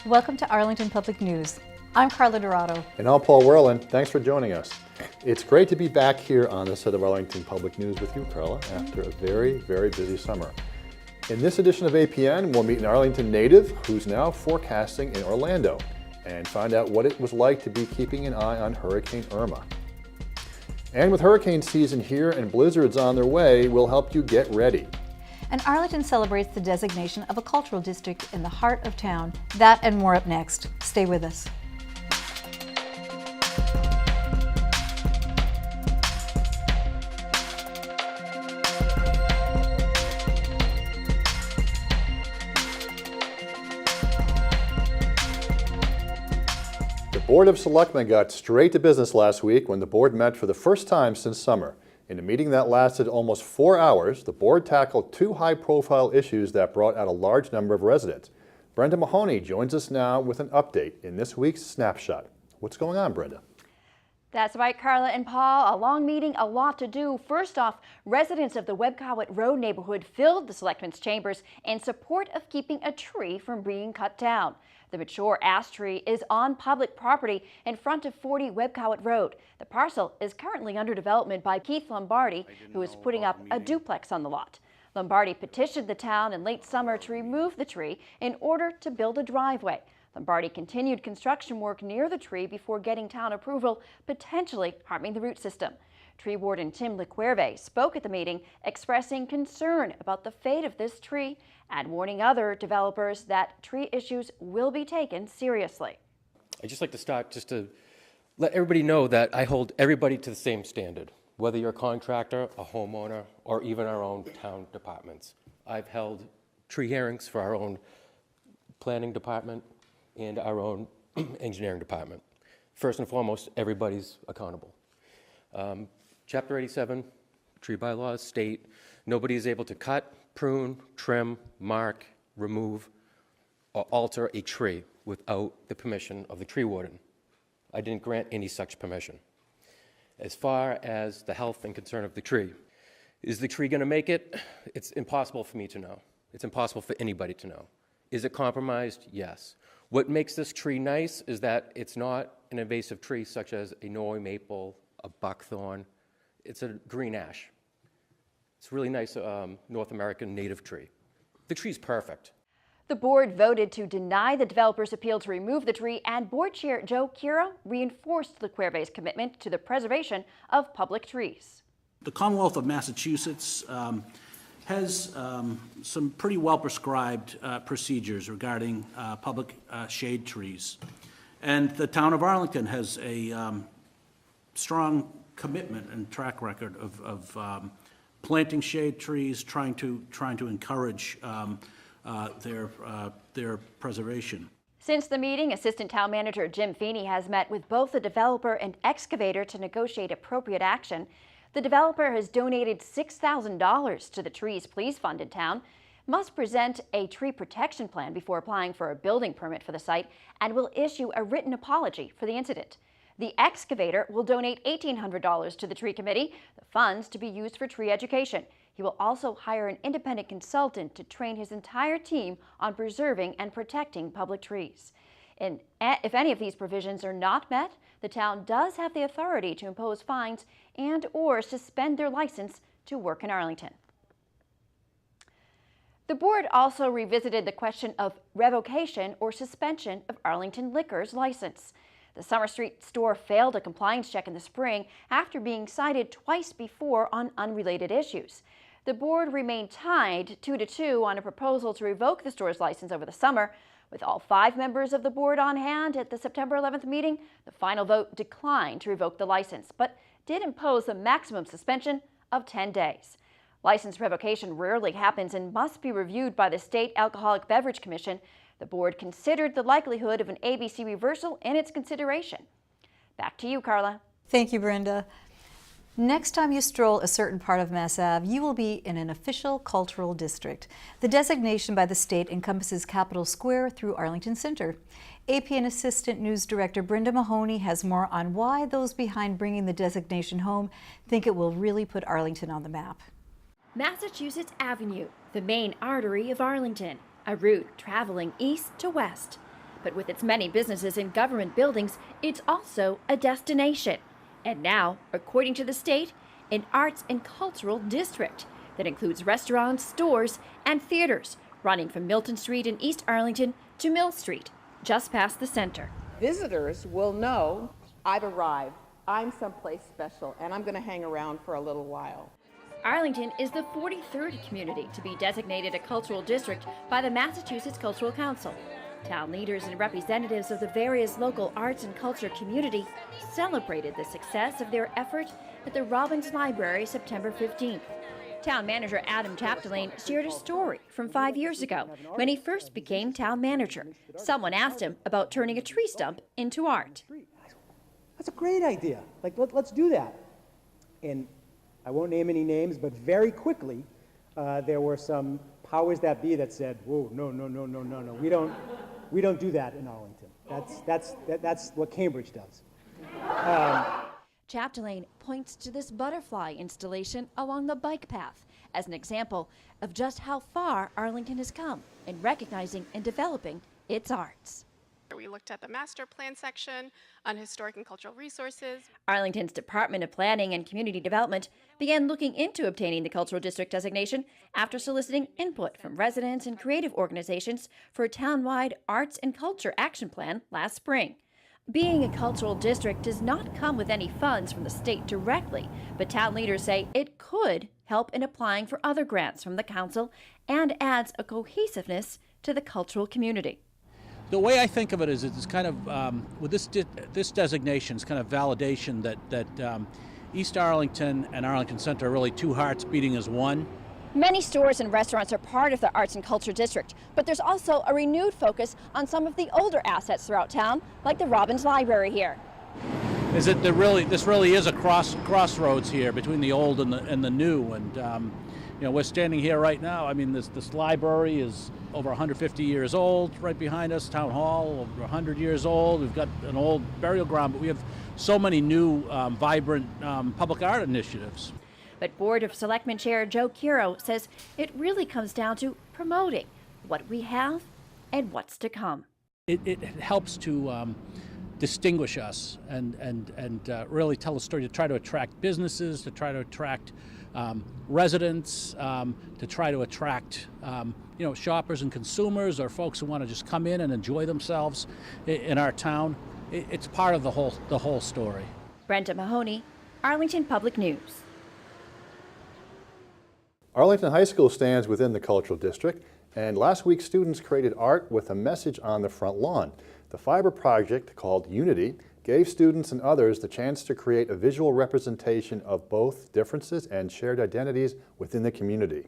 Welcome to Arlington Public News. I'm Carla Dorado. And I'm Paul Werland. Thanks for joining us. It's great to be back here on the set of Arlington Public News with you, Carla, after a very, very busy summer. In this edition of APN, we'll meet an Arlington native who's now forecasting in Orlando and find out what it was like to be keeping an eye on Hurricane Irma. And with hurricane season here and blizzards on their way, we'll help you get ready. And Arlington celebrates the designation of a cultural district in the heart of town. That and more up next. Stay with us. The Board of Selectmen got straight to business last week when the board met for the first time since summer. In a meeting that lasted almost 4 hours, the board tackled two high-profile issues that brought out a large number of residents. Brenda Mahoney joins us now with an update in this week's Snapshot. What's going on, Brenda? That's right, Carla and Paul. A long meeting, a lot to do. First off, residents of the Webcowett Road neighborhood filled the selectmen's chambers in support of keeping a tree from being cut down. The mature ash tree is on public property in front of 40 Webcowett Road. The parcel is currently under development by Keith Lombardi, who is putting up a duplex on the lot. Lombardi petitioned the town in late summer to remove the tree in order to build a driveway. Lombardi continued construction work near the tree before getting town approval, potentially harming the root system. Tree warden Tim LeQuerve spoke at the meeting, expressing concern about the fate of this tree and warning other developers that tree issues will be taken seriously. I'd just like to start just to let everybody know that I hold everybody to the same standard, whether you're a contractor, a homeowner, or even our own town departments. I've held tree hearings for our own planning department and our own engineering department. First and foremost, everybody's accountable. Chapter 87, tree bylaws state nobody is able to cut, prune, trim, mark, remove, or alter a tree without the permission of the tree warden. I didn't grant any such permission. As far as the health and concern of the tree, is the tree going to make it? It's impossible for me to know. It's impossible for anybody to know. Is it compromised? Yes. What makes this tree nice is that it's not an invasive tree such as a Norway maple, a buckthorn. It's a green ash. It's a really nice North American native tree. The tree's perfect. The board voted to deny the developer's appeal to remove the tree, and board chair Joe Kira reinforced LeQuerve's commitment to the preservation of public trees. The Commonwealth of Massachusetts has some pretty well-prescribed procedures regarding public shade trees. And the town of Arlington has a strong commitment and track record of planting shade trees, trying to encourage their preservation. Since the meeting, Assistant Town Manager Jim Feeney has met with both the developer and excavator to negotiate appropriate action. The developer has donated $6,000 to the Trees Please Fund in town, must present a tree protection plan before applying for a building permit for the site, and will issue a written apology for the incident. The excavator will donate $1,800 to the tree committee, the funds to be used for tree education. He will also hire an independent consultant to train his entire team on preserving and protecting public trees. And if any of these provisions are not met, the town does have the authority to impose fines and/or suspend their license to work in Arlington. The board also revisited the question of revocation or suspension of Arlington Liquor's license. The Summer Street store failed a compliance check in the spring after being cited twice before on unrelated issues. The board remained tied 2-2 on a proposal to revoke the store's license over the summer. With all 5 members of the board on hand at the September 11th meeting, the final vote declined to revoke the license, but did impose a maximum suspension of 10 days. License revocation rarely happens and must be reviewed by the State Alcoholic Beverage Commission. The board considered the likelihood of an ABC reversal in its consideration. Back to you, Carla. Thank you, Brenda. Next time you stroll a certain part of Mass Ave, you will be in an official cultural district. The designation by the state encompasses Capitol Square through Arlington Center. APN Assistant News Director Brenda Mahoney has more on why those behind bringing the designation home think it will really put Arlington on the map. Massachusetts Avenue, the main artery of Arlington, a route traveling east to west. But with its many businesses and government buildings, it's also a destination. And now, according to the state, an arts and cultural district that includes restaurants, stores, and theaters running from Milton Street in East Arlington to Mill Street, just past the center. Visitors will know I've arrived, I'm someplace special, and I'm going to hang around for a little while. Arlington is the 43rd community to be designated a cultural district by the Massachusetts Cultural Council. Town leaders and representatives of the various local arts and culture community celebrated the success of their effort at the Robbins Library September 15th. Town manager Adam Chapdelaine shared a story from 5 years ago when he first became town manager. Someone asked him about turning a tree stump into art. That's a great idea. Like, let's do that. And I won't name any names, but very quickly, there were some powers that be that said, "Whoa, no, no, no, no, no, no. We don't do that in Arlington. That's what Cambridge does." Chapdelaine points to this butterfly installation along the bike path as an example of just how far Arlington has come in recognizing and developing its arts. We looked at the master plan section on historic and cultural resources. Arlington's Department of Planning and Community Development began looking into obtaining the cultural district designation after soliciting input from residents and creative organizations for a townwide arts and culture action plan last spring. Being a cultural district does not come with any funds from the state directly, but town leaders say it could help in applying for other grants from the council and adds a cohesiveness to the cultural community. The way I think of it is it's kind of, with this designation, it's kind of validation that East Arlington and Arlington Center are really two hearts beating as one. Many stores and restaurants are part of the Arts and Culture District, but there's also a renewed focus on some of the older assets throughout town, like the Robbins Library here. This really is a crossroads here between the old and the new, and we're standing here right now. I mean, this library is over 150 years old. Right behind us, Town Hall, over 100 years old. We've got an old burial ground, but we have so many new, vibrant public art initiatives. But Board of Selectmen Chair Joe Curo says it really comes down to promoting what we have and what's to come. It helps to distinguish us and really tell a story, to try to attract businesses, to try to attract residents, to try to attract shoppers and consumers, or folks who want to just come in and enjoy themselves in our town. It's part of the whole story. Brenda Mahoney, Arlington Public News. Arlington High School stands within the Cultural District, and last week students created art with a message on the front lawn. The fiber project, called Unity, gave students and others the chance to create a visual representation of both differences and shared identities within the community.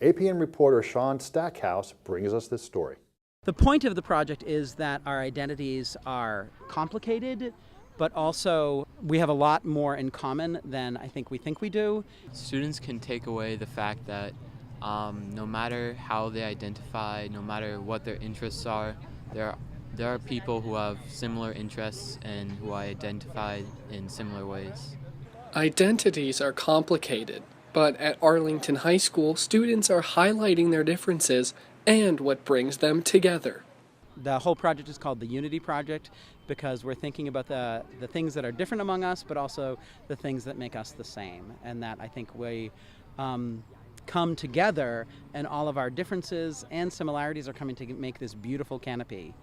APN reporter Sean Stackhouse brings us this story. The point of the project is that our identities are complicated, but also we have a lot more in common than I think we do. Students can take away the fact that no matter how they identify, no matter what their interests are, there are people who have similar interests and who identify in similar ways. Identities are complicated, but at Arlington High School, students are highlighting their differences and what brings them together. The whole project is called the Unity Project because we're thinking about the things that are different among us, but also the things that make us the same, and that I think we come together, and all of our differences and similarities are coming to make this beautiful canopy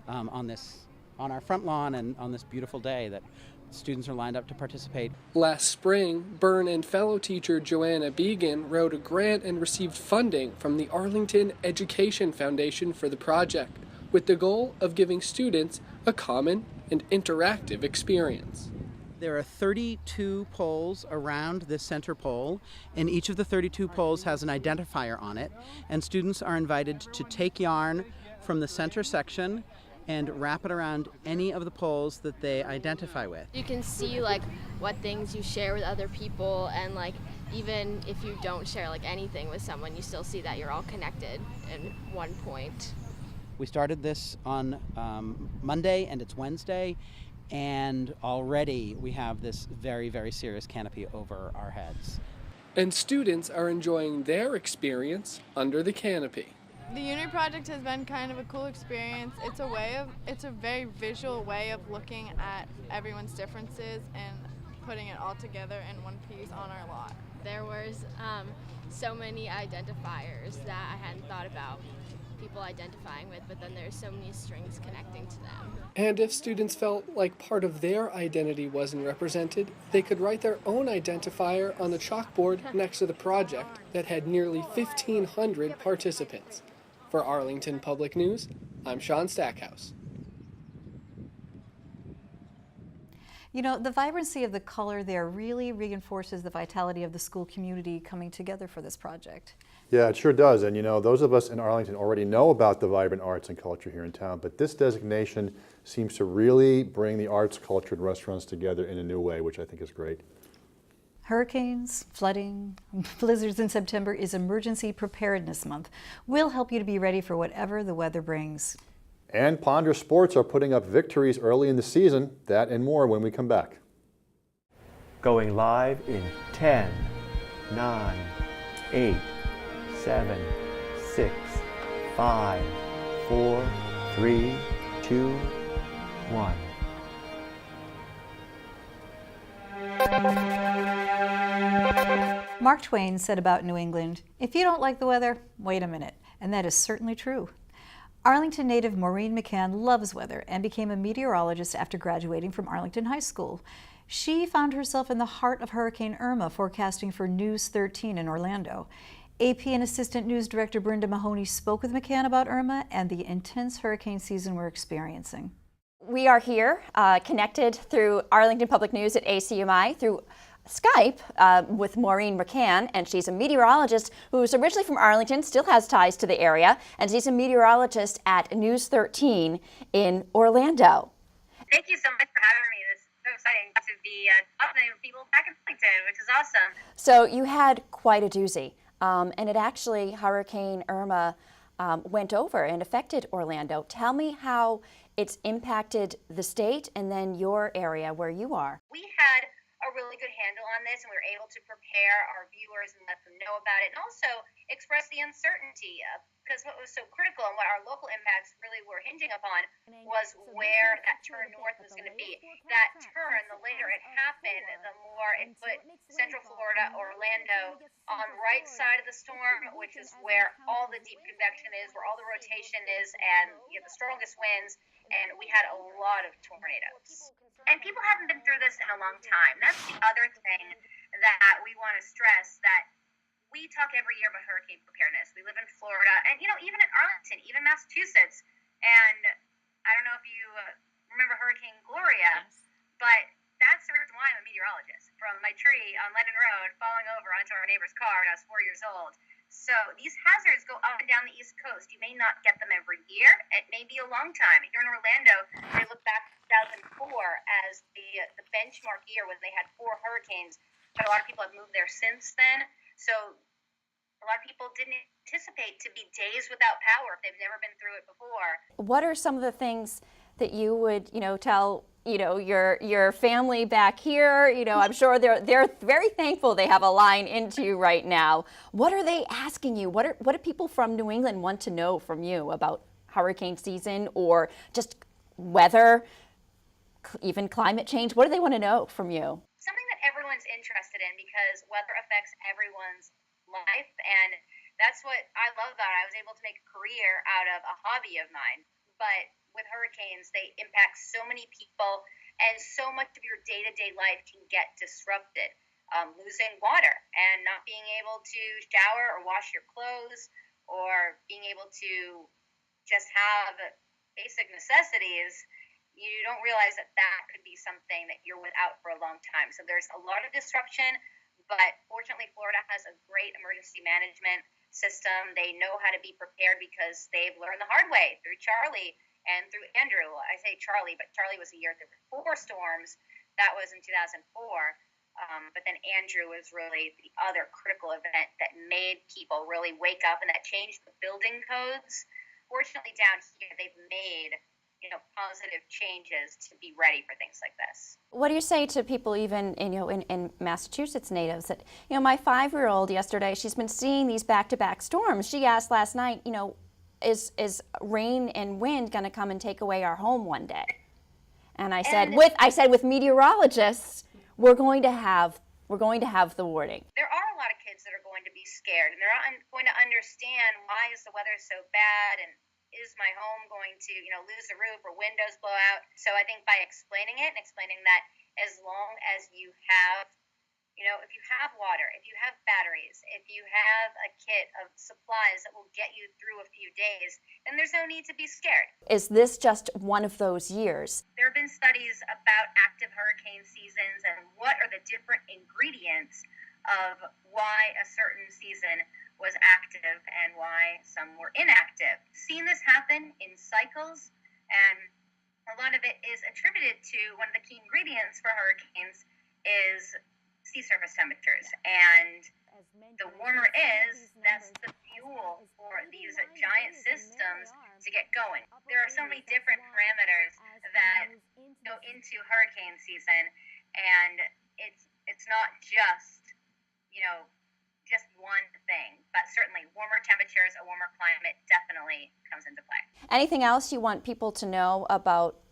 on our front lawn and on this beautiful day that students are lined up to participate. Last spring, Byrne and fellow teacher Joanna Began wrote a grant and received funding from the Arlington Education Foundation for the project, with the goal of giving students a common and interactive experience. There are 32 poles around this center pole, and each of the 32 poles has an identifier on it, and students are invited to take yarn from the center section and wrap it around any of the poles that they identify with. You can see what things you share with other people, and even if you don't share anything with someone, you still see that you're all connected in one point. We started this on Monday, and it's Wednesday, and already we have this very, very serious canopy over our heads. And students are enjoying their experience under the canopy. The Unity project has been kind of a cool experience. It's a very visual way of looking at everyone's differences and putting it all together in one piece on our lot. There was so many identifiers that I hadn't thought about people identifying with, but then there's so many strings connecting to them. And if students felt like part of their identity wasn't represented, they could write their own identifier on the chalkboard next to the project that had nearly 1,500 participants. For Arlington Public News, I'm Sean Stackhouse. You know, the vibrancy of the color there really reinforces the vitality of the school community coming together for this project. Yeah, it sure does. And you know, those of us in Arlington already know about the vibrant arts and culture here in town, but this designation seems to really bring the arts, culture, and restaurants together in a new way, which I think is great. Hurricanes, flooding, blizzards in September is Emergency Preparedness Month. We'll help you to be ready for whatever the weather brings. And Ponder Sports are putting up victories early in the season. That and more when we come back. Going live in 10, 9, 8, 7, 6, 5, 4, 3, 2, 1. Mark Twain said about New England, "If you don't like the weather, wait a minute." And that is certainly true. Arlington native Maureen McCann loves weather and became a meteorologist after graduating from Arlington High School. She found herself in the heart of Hurricane Irma forecasting for News 13 in Orlando. APN Assistant News Director Brenda Mahoney spoke with McCann about Irma and the intense hurricane season we're experiencing. We are here connected through Arlington Public News at ACMi through Skype with Maureen McCann, and she's a meteorologist who's originally from Arlington, still has ties to the area, and she's a meteorologist at News 13 in Orlando. Thank you so much for having me. This is so exciting to be talking to people back in Arlington, which is awesome. So you had quite a doozy, and it actually, Hurricane Irma went over and affected Orlando. Tell me how it's impacted the state and then your area where you are. We had a really good handle on this, and we were able to prepare our viewers and let them know about it, and also express the uncertainty because what was so critical and what our local impacts really were hinging upon was where that turn north was going to be. That turn, the later it happened, the more it put Central Florida, Orlando, on the right side of the storm, which is where all the deep convection is, where all the rotation is, and you have the strongest winds, and we had a lot of tornadoes. And people haven't been through this in a long time. That's the other thing that we want to stress, that we talk every year about hurricane preparedness. We live in Florida, and even in Arlington, even Massachusetts. And I don't know if you remember Hurricane Gloria, but that's the reason why I'm a meteorologist. From my tree on Lennon Road falling over onto our neighbor's car when I was 4 years old. So these hazards go up and down the East Coast. You may not get them every year. It may be a long time. Here in Orlando, they look back to 2004 as the benchmark year when they had 4 hurricanes. But a lot of people have moved there since then. So a lot of people didn't anticipate to be days without power if they've never been through it before. What are some of the things that you would, tell your family back here? I'm sure they're very thankful they have a line into you right now. What are they asking you? What do people from New England want to know from you about hurricane season or just weather, even climate change? What do they want to know from you? Something that everyone's interested in, because weather affects everyone's life, and that's what I love about it. I was able to make a career out of a hobby of mine, but with hurricanes, they impact so many people, and so much of your day-to-day life can get disrupted. Losing water and not being able to shower or wash your clothes, or being able to just have basic necessities, you don't realize that could be something that you're without for a long time. So there's a lot of disruption, but fortunately Florida has a great emergency management system. They know how to be prepared because they've learned the hard way through Charlie and through Andrew. I say Charlie, but Charlie was a year there were 4 storms. That was in 2004. But then Andrew was really the other critical event that made people really wake up, and that changed the building codes. Fortunately, down here, they've made positive changes to be ready for things like this. What do you say to people even in Massachusetts natives that, my 5-year-old yesterday, she's been seeing these back-to-back storms. She asked last night, is rain and wind going to come and take away our home one day? And I said, with meteorologists, we're going to have the warning. There are a lot of kids that are going to be scared, and they're not going to understand why is the weather so bad, and is my home going to, lose the roof or windows blow out? So I think by explaining it and explaining that as long as you have, if you have water, if you have batteries, if you have a kit of supplies that will get you through a few days, then there's no need to be scared. Is this just one of those years? There have been studies about active hurricane seasons and what are the different ingredients of why a certain season was active and why some were inactive. Seen this happen in cycles, and a lot of it is attributed to one of the key ingredients for hurricanes is sea surface temperatures. And the warmer it is, that's the fuel for these giant systems to get going. There are so many different parameters that go into hurricane season, and it's not just, just one thing, but certainly warmer temperatures, a warmer climate definitely comes into play. Anything else you want people to know about,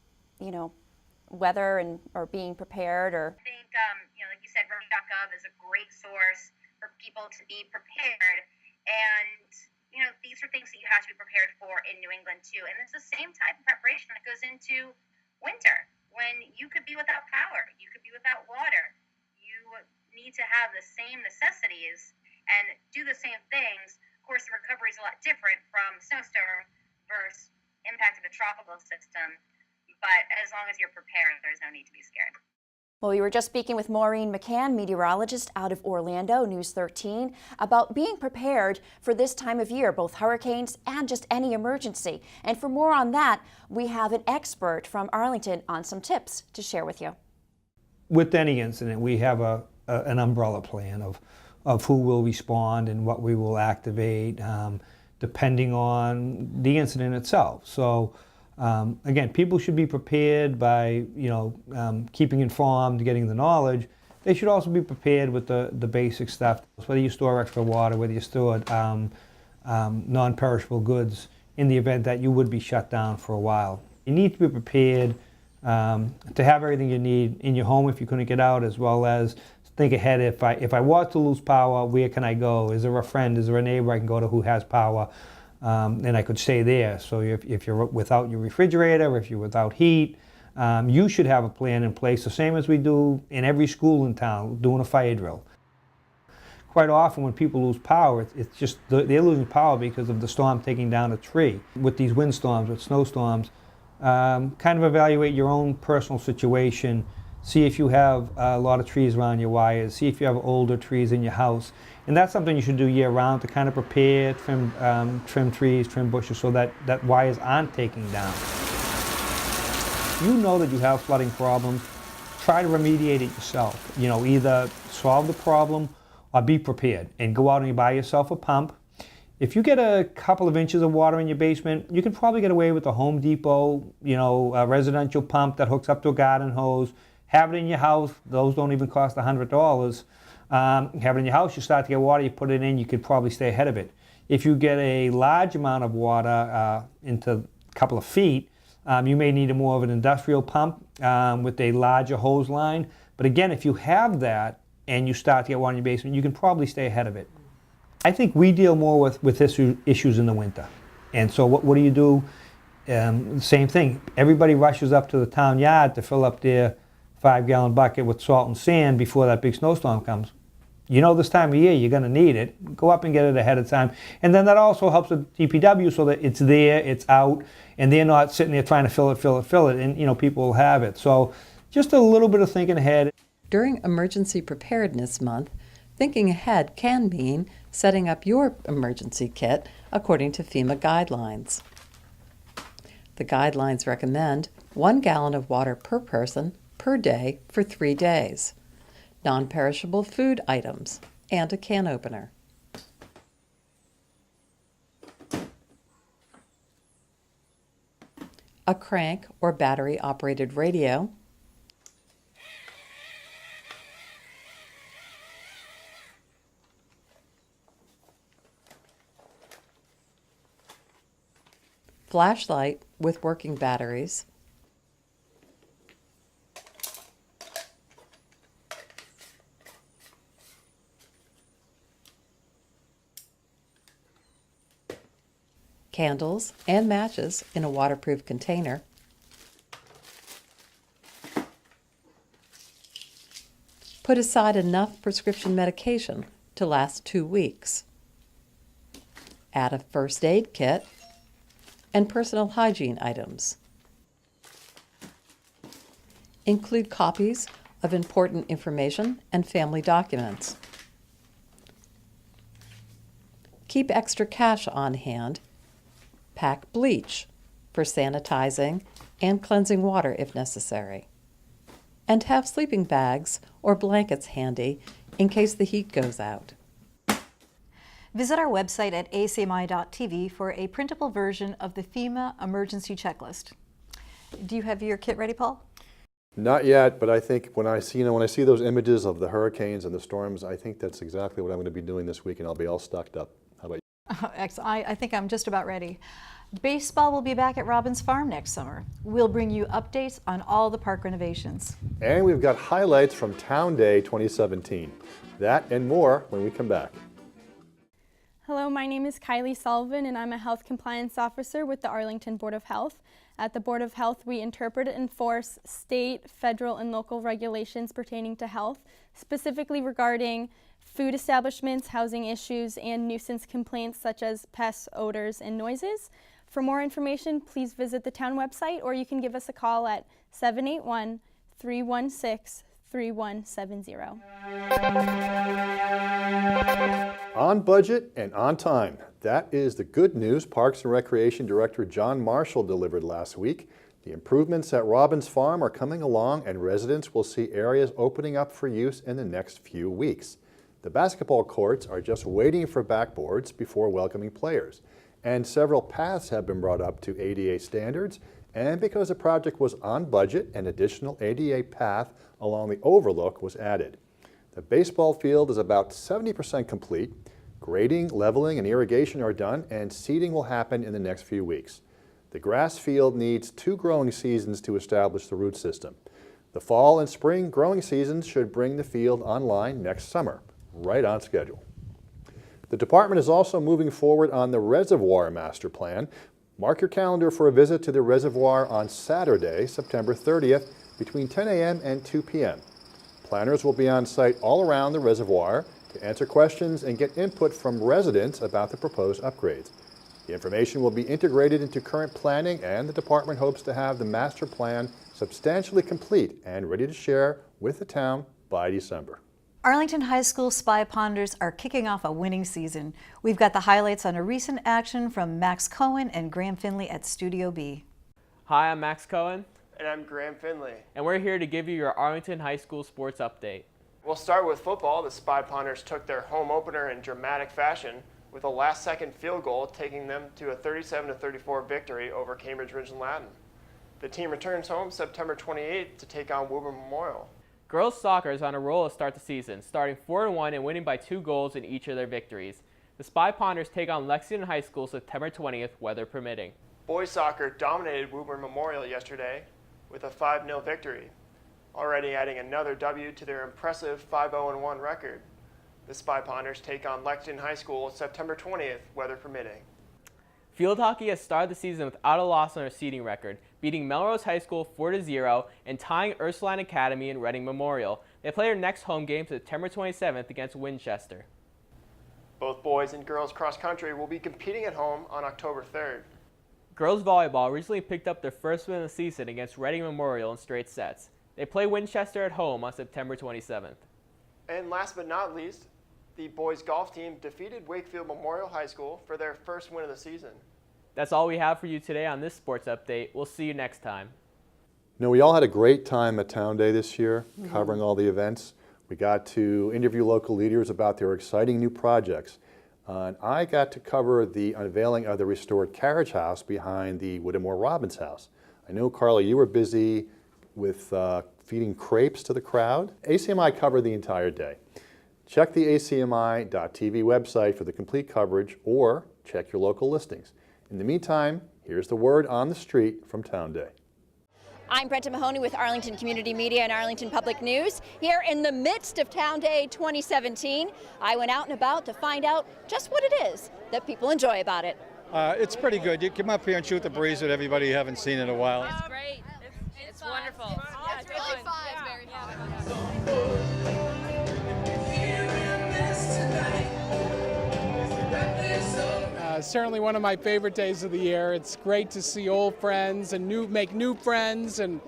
weather or being prepared? Or I think, like you said, Remy.gov is a great source for people to be prepared. And, these are things that you have to be prepared for in New England too. And it's the same type of preparation that goes into winter, when you could be without power, you could be without water. You need to have the same necessities and do the same things. Of course, the recovery is a lot different from snowstorm versus impact of a tropical system. But as long as you're prepared, there's no need to be scared. Well, we were just speaking with Maureen McCann, meteorologist out of Orlando, News 13, about being prepared for this time of year, both hurricanes and just any emergency. And for more on that, we have an expert from Arlington on some tips to share with you. With any incident, we have an umbrella plan of who will respond and what we will activate, depending on the incident itself. So again, people should be prepared by keeping informed, getting the knowledge. They should also be prepared with the basic stuff. Whether you store extra water, whether you store non-perishable goods in the event that you would be shut down for a while. You need to be prepared to have everything you need in your home if you couldn't get out, as well as think ahead. If I was to lose power, where can I go? Is there a friend? Is there a neighbor I can go to who has power? And I could stay there. So if you're without your refrigerator, if you're without heat, you should have a plan in place, the same as we do in every school in town, doing a fire drill. Quite often when people lose power, it's just they're losing power because of the storm taking down a tree. With these windstorms, with snowstorms, kind of evaluate your own personal situation. See if you have a lot of trees around your wires. See if you have older trees in your house. And that's something you should do year round to kind of prepare, trim trees, trim bushes so that wires aren't taking down. You know that you have flooding problems. Try to remediate it yourself. Either solve the problem or be prepared and go out and buy yourself a pump. If you get a couple of inches of water in your basement, you can probably get away with a Home Depot, a residential pump that hooks up to a garden hose. Have it in your house. Those don't even cost $100. Have it in your house, you start to get water, you put it in, you could probably stay ahead of it. If you get a large amount of water into a couple of feet, you may need more of an industrial pump with a larger hose line. But again, if you have that and you start to get water in your basement, you can probably stay ahead of it. I think we deal more with issues in the winter. And so what do you do? Same thing. Everybody rushes up to the town yard to fill up their 5-gallon bucket with salt and sand before that big snowstorm comes. This time of year you're going to need it. Go up and get it ahead of time. And then that also helps with DPW so that it's there, it's out, and they're not sitting there trying to fill it, and people will have it. So just a little bit of thinking ahead. During Emergency Preparedness Month, thinking ahead can mean setting up your emergency kit according to FEMA guidelines. The guidelines recommend 1 gallon of water per person per day for 3 days, non-perishable food items, and a can opener. A crank or battery-operated radio, flashlight with working batteries, candles and matches in a waterproof container, put aside enough prescription medication to last 2 weeks, add a first aid kit, and personal hygiene items. Include copies of important information and family documents. Keep extra cash on hand. Pack bleach for sanitizing and cleansing water if necessary. And have sleeping bags or blankets handy in case the heat goes out. Visit our website at acmi.tv for a printable version of the FEMA emergency checklist. Do you have your kit ready, Paul? Not yet, but I think when I see those images of the hurricanes and the storms, I think that's exactly what I'm going to be doing this week, and I'll be all stocked up. How about you? Excellent. I think I'm just about ready. Baseball will be back at Robbins Farm next summer. We'll bring you updates on all the park renovations. And we've got highlights from Town Day 2017. That and more when we come back. Hello, my name is Kylie Sullivan, and I'm a Health Compliance Officer with the Arlington Board of Health. At the Board of Health, we interpret and enforce state, federal, and local regulations pertaining to health, specifically regarding food establishments, housing issues, and nuisance complaints such as pests, odors, and noises. For more information, please visit the town website, or you can give us a call at 781-316-3170. On budget and on time. That is the good news Parks and Recreation Director John Marshall delivered last week. The improvements at Robbins Farm are coming along, and residents will see areas opening up for use in the next few weeks. The basketball courts are just waiting for backboards before welcoming players. And several paths have been brought up to ADA standards, and because the project was on budget, an additional ADA path along the overlook was added. The baseball field is about 70% complete. Grading, leveling, and irrigation are done, and seeding will happen in the next few weeks. The grass field needs 2 growing seasons to establish the root system. The fall and spring growing seasons should bring the field online next summer, right on schedule. The department is also moving forward on the Reservoir Master Plan. Mark your calendar for a visit to the reservoir on Saturday, September 30th, between 10 a.m. and 2 p.m. Planners will be on site all around the reservoir to answer questions and get input from residents about the proposed upgrades. The information will be integrated into current planning, and the department hopes to have the master plan substantially complete and ready to share with the town by December. Arlington High School Spy Ponders are kicking off a winning season. We've got the highlights on a recent action from Max Cohen and Graham Finley at Studio B. Hi, I'm Max Cohen. And I'm Graham Finley. And we're here to give you your Arlington High School sports update. We'll start with football. The Spy Ponders took their home opener in dramatic fashion, with a last-second field goal taking them to a 37-34 victory over Cambridge Ridge and Ladin. The team returns home September 28th to take on Woburn Memorial. Girls soccer is on a roll to start the season, starting 4-1 and winning by 2 goals in each of their victories. The Spy Ponders take on Lexington High School September 20th, weather permitting. Boys soccer dominated Woburn Memorial yesterday with a 5-0 victory, already adding another W to their impressive 5-0-1 record. The Spy Ponders take on Lexington High School September 20th, weather permitting. Field hockey has started the season without a loss on their seeding record, beating Melrose High School 4-0 and tying Ursuline Academy and Reading Memorial. They play their next home game September 27th against Winchester. Both boys and girls cross country will be competing at home on October 3rd. Girls volleyball recently picked up their first win of the season against Reading Memorial in straight sets. They play Winchester at home on September 27th. And last but not least, the boys golf team defeated Wakefield Memorial High School for their first win of the season. That's all we have for you today on this sports update. We'll see you next time. We all had a great time at Town Day this year, covering all the events. We got to interview local leaders about their exciting new projects. And I got to cover the unveiling of the restored carriage house behind the Whittemore Robbins house. I know, Carla, you were busy with feeding crepes to the crowd. ACMi covered the entire day. Check the acmi.tv website for the complete coverage, or check your local listings. In the meantime, Here's the word on the street from Town Day. I'm Brenda Mahoney with Arlington Community Media and Arlington Public News. Here in the midst of Town Day 2017, I went out and about to find out just what it is that people enjoy about it. It's pretty good. You come up here and shoot the breeze with everybody you haven't seen in a while. It's great. It's wonderful. It's really fun. It's very Certainly one of my favorite days of the year. It's great to see old friends and make new friends and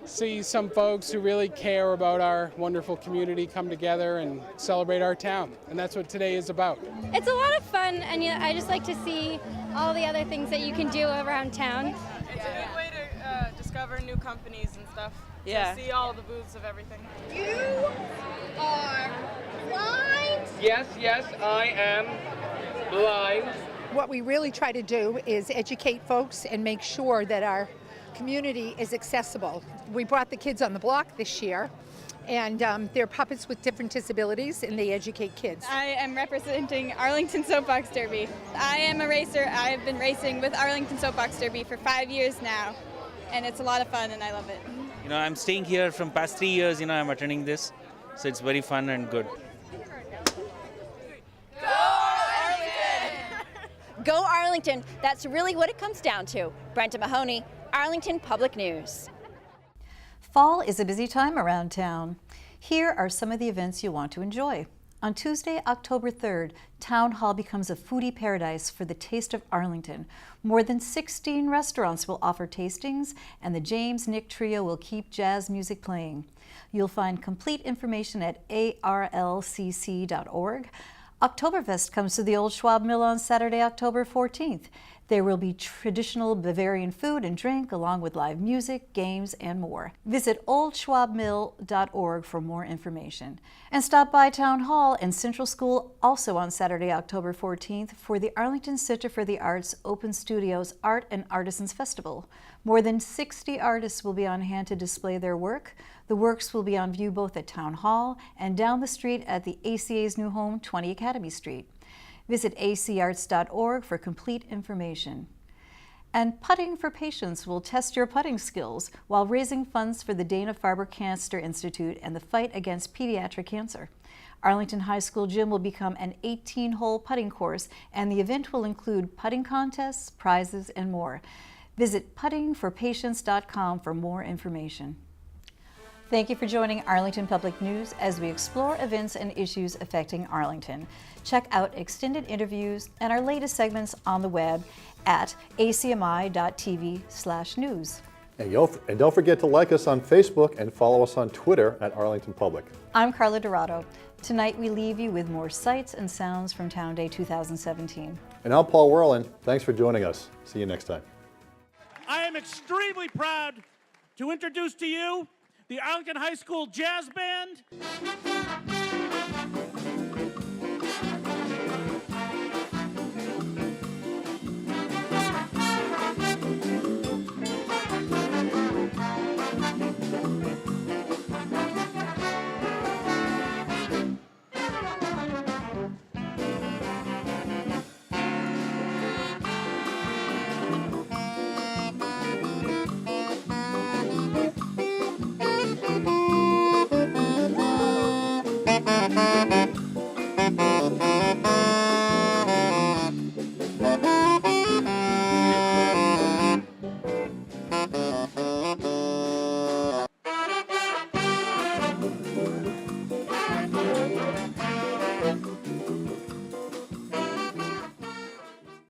see some folks who really care about our wonderful community come together and celebrate our town. And that's what today is about. It's a lot of fun, and I just like to see all the other things that you can do around town. It's a good way to discover new companies and stuff. Yeah. To see all the booths of everything. You are blind? Yes, I am blind. What we really try to do is educate folks and make sure that our community is accessible. We brought the kids on the block this year, and they're puppets with different disabilities, and they educate kids. I am representing Arlington Soapbox Derby. I am a racer. I have been racing with Arlington Soapbox Derby for 5 years now, and it's a lot of fun, and I love it. I'm staying here from past 3 years. I'm attending this, so it's very fun and good. Go Arlington! That's really what it comes down to. Brenda Mahoney, Arlington Public News. Fall is a busy time around town. Here are some of the events you'll want to enjoy. On Tuesday, October 3rd, Town Hall becomes a foodie paradise for the taste of Arlington. More than 16 restaurants will offer tastings, and the James Nick Trio will keep jazz music playing. You'll find complete information at arlcc.org. Oktoberfest comes to the Old Schwab Mill on Saturday, October 14th. There will be traditional Bavarian food and drink, along with live music, games, and more. Visit oldschwabmill.org for more information. And stop by Town Hall and Central School also on Saturday, October 14th for the Arlington Center for the Arts Open Studios Art and Artisans Festival. More than 60 artists will be on hand to display their work. The works will be on view both at Town Hall and down the street at the ACA's new home, 20 Academy Street. Visit acarts.org for complete information. And Putting for Patients will test your putting skills while raising funds for the Dana-Farber Cancer Institute and the fight against pediatric cancer. Arlington High School Gym will become an 18-hole putting course, and the event will include putting contests, prizes, and more. Visit puttingforpatients.com for more information. Thank you for joining Arlington Public News as we explore events and issues affecting Arlington. Check out extended interviews and our latest segments on the web at acmi.tv/news. And don't forget to like us on Facebook and follow us on Twitter at Arlington Public. I'm Carla Dorado. Tonight we leave you with more sights and sounds from Town Day 2017. And I'm Paul Werlin. Thanks for joining us. See you next time. I am extremely proud to introduce to you the Arlington High School Jazz Band.